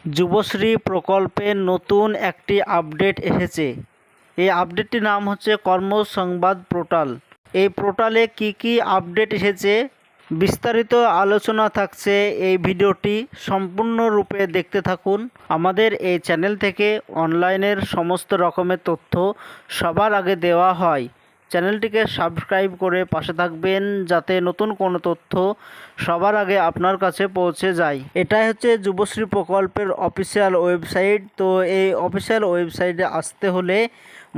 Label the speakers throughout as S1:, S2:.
S1: যুবশ্রী প্রকল্পে নতুন একটি আপডেট এসেছে। এই আপডেটটির নাম হচ্ছে কর্মসংবাদ পোর্টাল। এই পোর্টালে কি কি আপডেট এসেছে বিস্তারিত আলোচনা থাকছে। এই ভিডিওটি সম্পূর্ণরূপে দেখতে থাকুন। আমাদের এই চ্যানেল থেকে অনলাইনের সমস্ত রকমের তথ্য সবার আগে দেওয়া হয়। চ্যানেলটিকে সাবস্ক্রাইব করে পাশে থাকবেন যাতে নতুন কোনো তথ্য সবার আগে আপনার কাছে পৌঁছে যায়। এটাই হচ্ছে যুবশ্রী প্রকল্পের অফিসিয়াল ওয়েবসাইট। তো এই অফিসিয়াল ওয়েবসাইটে আসতে হলে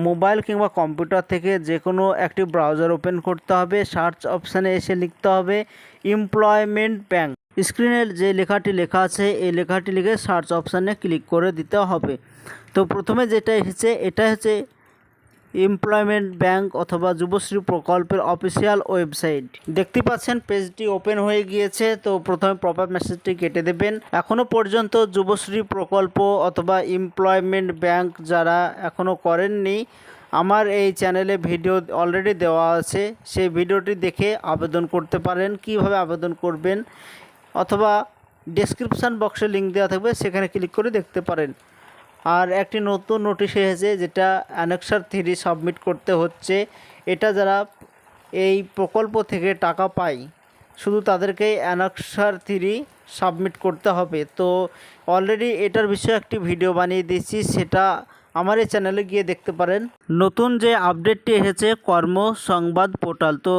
S1: মোবাইল কিংবা কম্পিউটার থেকে যে কোনো একটি ব্রাউজার ওপেন করতে হবে। সার্চ অপশানে এসে লিখতে হবে এমপ্লয়মেন্ট ব্যাংক। স্ক্রিনের যে লেখাটি লেখা আছে এই লেখাটি লিখে সার্চ অপশানে ক্লিক করে দিতে হবে। তো প্রথমে যেটা এসেছে এটা হচ্ছে এমপ্লয়মেন্ট ব্যাংক অথবা যুবশ্রী প্রকল্পের অফিসিয়াল ওয়েবসাইট। দেখতে পাচ্ছেন পেজটি ওপেন হয়ে গিয়েছে। তো প্রথমে প্রপার মেসেজটি কেটে দেবেন। এখনও পর্যন্ত যুবশ্রী প্রকল্প অথবা এমপ্লয়মেন্ট ব্যাংক যারা এখনও করেননি, আমার এই চ্যানেলে ভিডিও অলরেডি দেওয়া আছে, সেই ভিডিওটি দেখে আবেদন করতে পারেন। কিভাবে আবেদন করবেন অথবা ডেসক্রিপশান বক্সে লিঙ্ক দেওয়া থাকবে, সেখানে ক্লিক করে দেখতে পারেন। আর একটি নতুন নোটিশ এসেছে যেটা অ্যানেক্সার 3 সাবমিট করতে হচ্ছে। এটা যারা এই প্রকল্প থেকে টাকা পায় শুধু তাদেরকেই অ্যানেক্সার 3 সাবমিট করতে হবে। তো অলরেডি এটার বিষয়ে একটি ভিডিও বানিয়ে দিয়েছি, সেটা আমার এই চ্যানেলে গিয়ে দেখতে পারেন। নতুন যে আপডেটটি এসেছে কর্মসংবাদ পোর্টাল, তো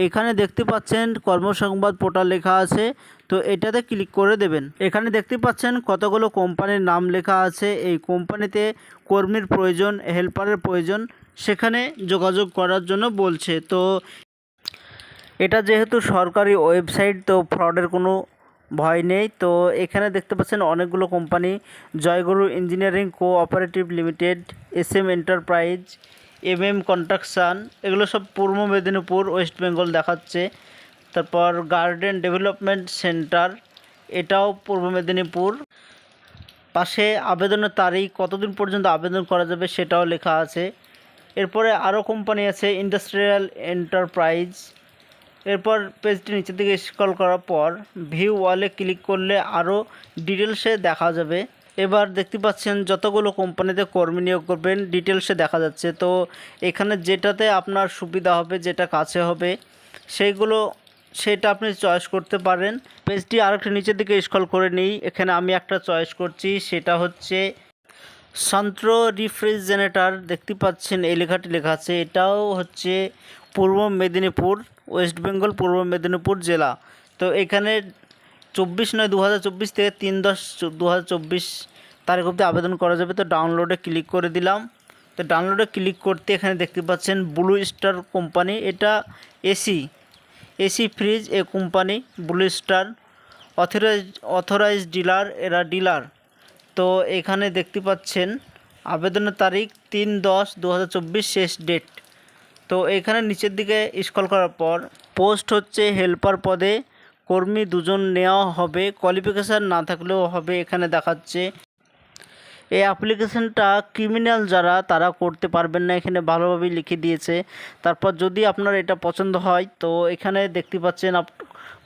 S1: এখানে দেখতে পাচ্ছেন কর্মসংবাদ পোর্টাল লেখা আছে। তো এটাতে ক্লিক করে দেবেন। এখানে দেখতে পাচ্ছেন কতগুলো কোম্পানির নাম লেখা আছে। এই কোম্পানিতে কর্মীর প্রয়োজন, হেল্পারের প্রয়োজন, সেখানে যোগাযোগ করার জন্য বলছে। তো এটা যেহেতু সরকারি ওয়েবসাইট, তো ফ্রডের কোনো ভয় নেই। তো এখানে দেখতে পাচ্ছেন অনেকগুলো company, Joyguru engineering cooperative limited, SM enterprise, MM construction, এগুলো সব পূর্ব মেদিনীপুর, ওয়েস্ট বেঙ্গল দেখাচ্ছে। তারপর গার্ডেন ডেভেলপমেন্ট সেন্টার, এটাও পূর্ব মেদিনীপুর। পাশে আবেদনের তারিখ, কতদিন পর্যন্ত আবেদন করা যাবে সেটাও লেখা আছে। এরপরে আরও কোম্পানি আছে ইন্ডাস্ট্রিয়াল এন্টারপ্রাইজ। এরপর পেজটি নিচের দিকে স্ক্রল করার পর ভিউ ওয়ালে ক্লিক করলে আরও ডিটেলসে দেখা যাবে। এবার দেখতে পাচ্ছেন যতগুলো কোম্পানিতে কর্মী নিয়োগ করবেন ডিটেলসে দেখা যাচ্ছে। তো এখানে যেটাতে আপনার সুবিধা হবে, যেটা কাছে হবে, সেটা আপনি চয়েস করতে পারেন। পেজটি আরেকটু নিচের দিকে স্ক্রল করে নিই। এখানে আমি একটা চয়েস করছি, সেটা হচ্ছে সন্ত্র রিফ্রিজারেটর। দেখতে পাচ্ছেন এই লেখাটি লেখা আছে, এটাও হচ্ছে পূর্ব মেদিনীপুর, ওয়েস্ট বেঙ্গল, পূর্ব মেদিনীপুর জেলা। তো এখানে 24/9/2024 থেকে 3/10/2024 তারিখ অবধি আবেদন করা যাবে। তো ডাউনলোডে ক্লিক করে দিলাম। তো ডাউনলোডে ক্লিক করতে এখানে দেখতে পাচ্ছেন ব্লু স্টার কোম্পানি, এটা এসি ফ্রিজ এ company. Blue Star authorize dealer, এরা ডিলার। তো এখানে দেখতে পাচ্ছেন আবেদনের তারিখ 3/10/2024 শেষ ডেট। তো এখানে নিচের দিকে স্ক্রল করার পর পোস্ট হচ্ছে হেল্পার পদে কর্মী 2 জন নেওয়া হবে, কোয়ালিফিকেশান না থাকলেও হবে এখানে দেখাচ্ছে। এই অ্যাপ্লিকেশানটা ক্রিমিনাল যারা তারা করতে পারবেন না, এখানে ভালোভাবেই লিখে দিয়েছে। তারপর যদি আপনার এটা পছন্দ হয় তো এখানে দেখতে পাচ্ছেন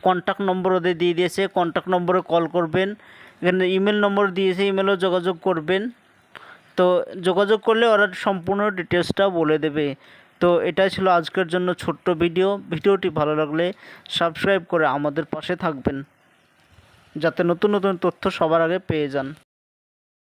S1: কন্ট্যাক্ট নম্বর ওদের দিয়ে দিয়েছে, কন্ট্যাক্ট নম্বরে কল করবেন। এখানে ইমেল নম্বর দিয়েছে, ইমেলও যোগাযোগ করবেন। তো যোগাযোগ করলে ওরা সম্পূর্ণ ডিটেলসটা বলে দেবে। তো এটাই ছিল আজকের জন্য ছোট্ট ভিডিওটি ভালো লাগলে সাবস্ক্রাইব করে আমাদের পাশে থাকবেন যাতে নতুন নতুন তথ্য সবার আগে পেয়ে যান।